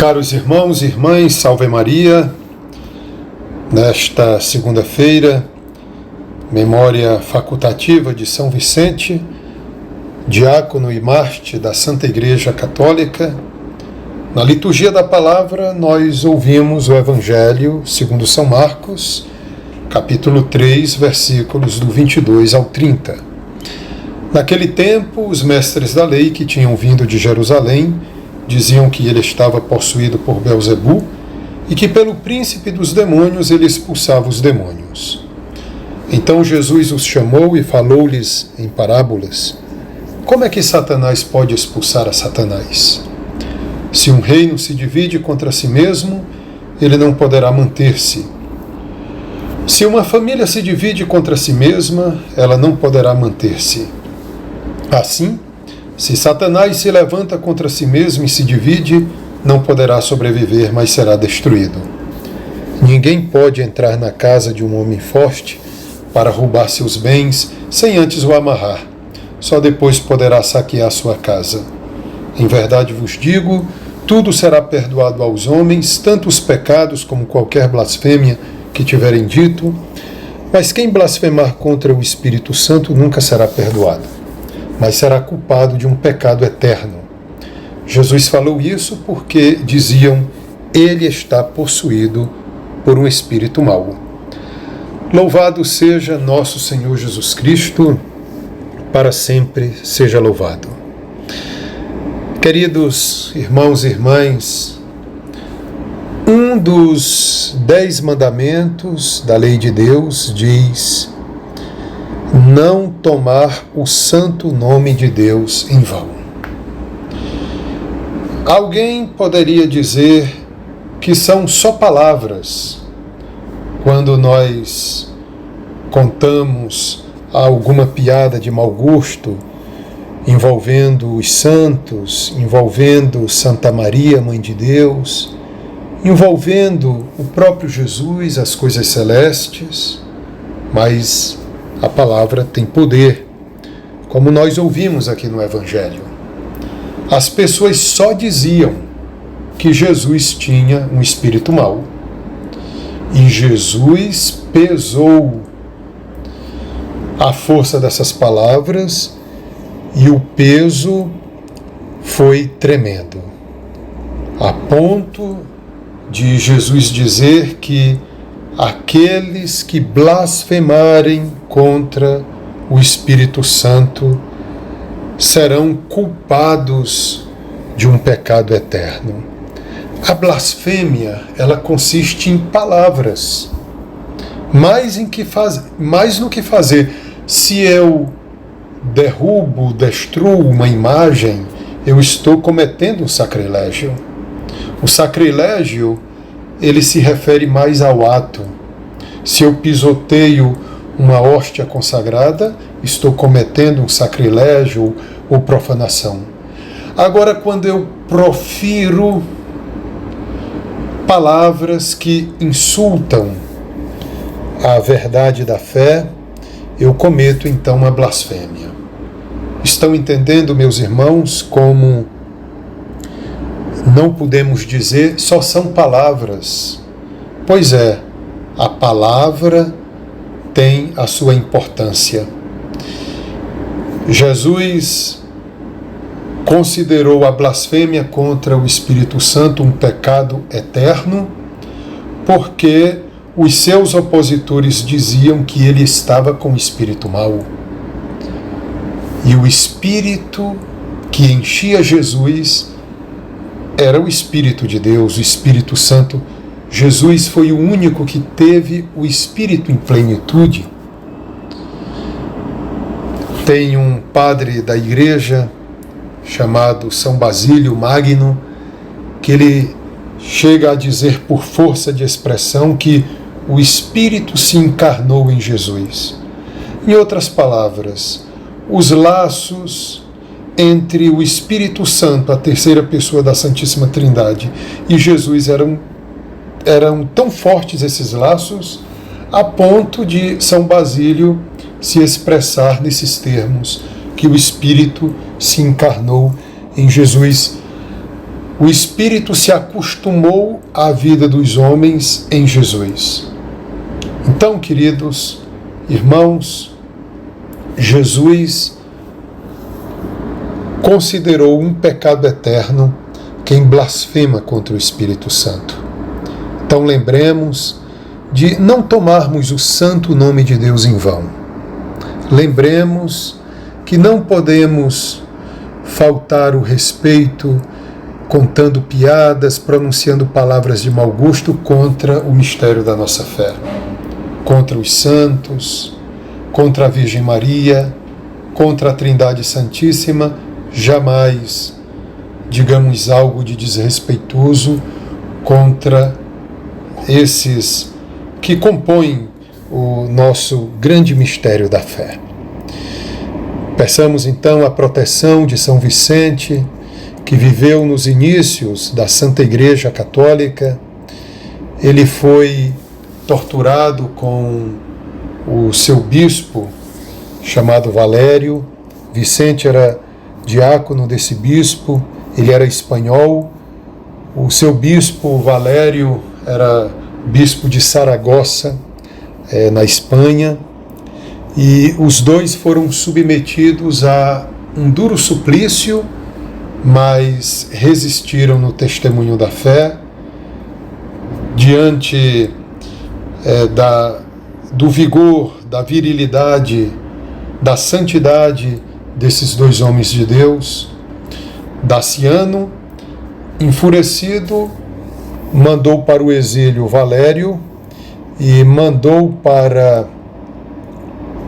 Caros irmãos e irmãs, salve Maria. Nesta segunda-feira, memória facultativa de São Vicente, diácono e mártir da Santa Igreja Católica. Na liturgia da palavra, nós ouvimos o Evangelho segundo São Marcos, capítulo 3, versículos do 22 ao 30. Naquele tempo, os mestres da lei que tinham vindo de Jerusalém diziam que ele estava possuído por Belzebu e que pelo príncipe dos demônios ele expulsava os demônios. Então Jesus os chamou e falou-lhes em parábolas: como é que Satanás pode expulsar a Satanás? Se um reino se divide contra si mesmo, ele não poderá manter-se. Se uma família se divide contra si mesma, ela não poderá manter-se. Assim, se Satanás se levanta contra si mesmo e se divide, não poderá sobreviver, mas será destruído. Ninguém pode entrar na casa de um homem forte para roubar seus bens sem antes o amarrar. Só depois poderá saquear sua casa. Em verdade vos digo, tudo será perdoado aos homens, tanto os pecados como qualquer blasfêmia que tiverem dito, mas quem blasfemar contra o Espírito Santo nunca será perdoado, mas será culpado de um pecado eterno. Jesus falou isso porque diziam: ele está possuído por um espírito mau. Louvado seja nosso Senhor Jesus Cristo, para sempre seja louvado. Queridos irmãos e irmãs, um dos 10 mandamentos da lei de Deus diz: não tomar o santo nome de Deus em vão. Alguém poderia dizer que são só palavras quando nós contamos alguma piada de mau gosto envolvendo os santos, envolvendo Santa Maria, Mãe de Deus, envolvendo o próprio Jesus, as coisas celestes, mas a palavra tem poder, como nós ouvimos aqui no Evangelho. As pessoas só diziam que Jesus tinha um espírito mau. E Jesus pesou a força dessas palavras e o peso foi tremendo, a ponto de Jesus dizer que aqueles que blasfemarem contra o Espírito Santo serão culpados de um pecado eterno. A blasfêmia, ela consiste em palavras, mais no que fazer. Se eu derrubo, destruo uma imagem, eu estou cometendo um sacrilégio. O sacrilégio, ele se refere mais ao ato. Se eu pisoteio uma hóstia consagrada, estou cometendo um sacrilégio ou profanação. Agora, quando eu profiro palavras que insultam a verdade da fé, eu cometo então uma blasfêmia. Estão entendendo, meus irmãos, como não podemos dizer só são palavras? Pois é, a palavra tem a sua importância. Jesus considerou a blasfêmia contra o Espírito Santo um pecado eterno, porque os seus opositores diziam que ele estava com o espírito mau. E o espírito que enchia Jesus era o Espírito de Deus, o Espírito Santo. Jesus foi o único que teve o Espírito em plenitude. Tem um padre da igreja chamado São Basílio Magno, que ele chega a dizer por força de expressão que o Espírito se encarnou em Jesus. Em outras palavras, os laços entre o Espírito Santo, a terceira pessoa da Santíssima Trindade, e Jesus eram tão fortes esses laços, a ponto de São Basílio se expressar nesses termos, que o Espírito se encarnou em Jesus. o Espírito se acostumou à vida dos homens em Jesus. Então, queridos irmãos, Jesus considerou um pecado eterno quem blasfema contra o Espírito Santo. Então lembremos de não tomarmos o santo nome de Deus em vão. Lembremos que não podemos faltar o respeito contando piadas, pronunciando palavras de mau gosto contra o mistério da nossa fé, contra os santos, contra a Virgem Maria, contra a Trindade Santíssima. Jamais digamos algo de desrespeitoso contra esses que compõem o nosso grande mistério da fé. Peçamos então a proteção de São Vicente, que viveu nos inícios da Santa Igreja Católica. Ele foi torturado com o seu bispo, chamado Valério. Vicente era diácono desse bispo, ele era espanhol. O seu bispo, Valério, era bispo de Saragossa, na Espanha, e os dois foram submetidos a um duro suplício, mas resistiram no testemunho da fé, diante do vigor, da virilidade, da santidade desses dois homens de Deus. Daciano, enfurecido, mandou para o exílio Valério e mandou para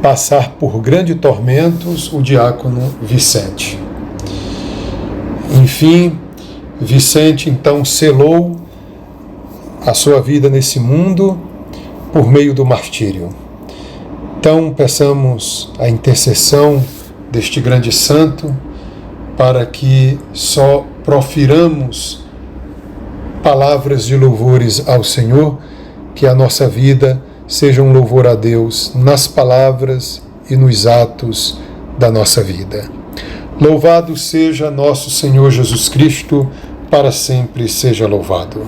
passar por grandes tormentos o diácono Vicente. Enfim, Vicente então selou a sua vida nesse mundo por meio do martírio. Então, peçamos a intercessão deste grande santo para que só profiramos palavras de louvores ao Senhor, que a nossa vida seja um louvor a Deus nas palavras e nos atos da nossa vida. Louvado seja nosso Senhor Jesus Cristo, para sempre seja louvado.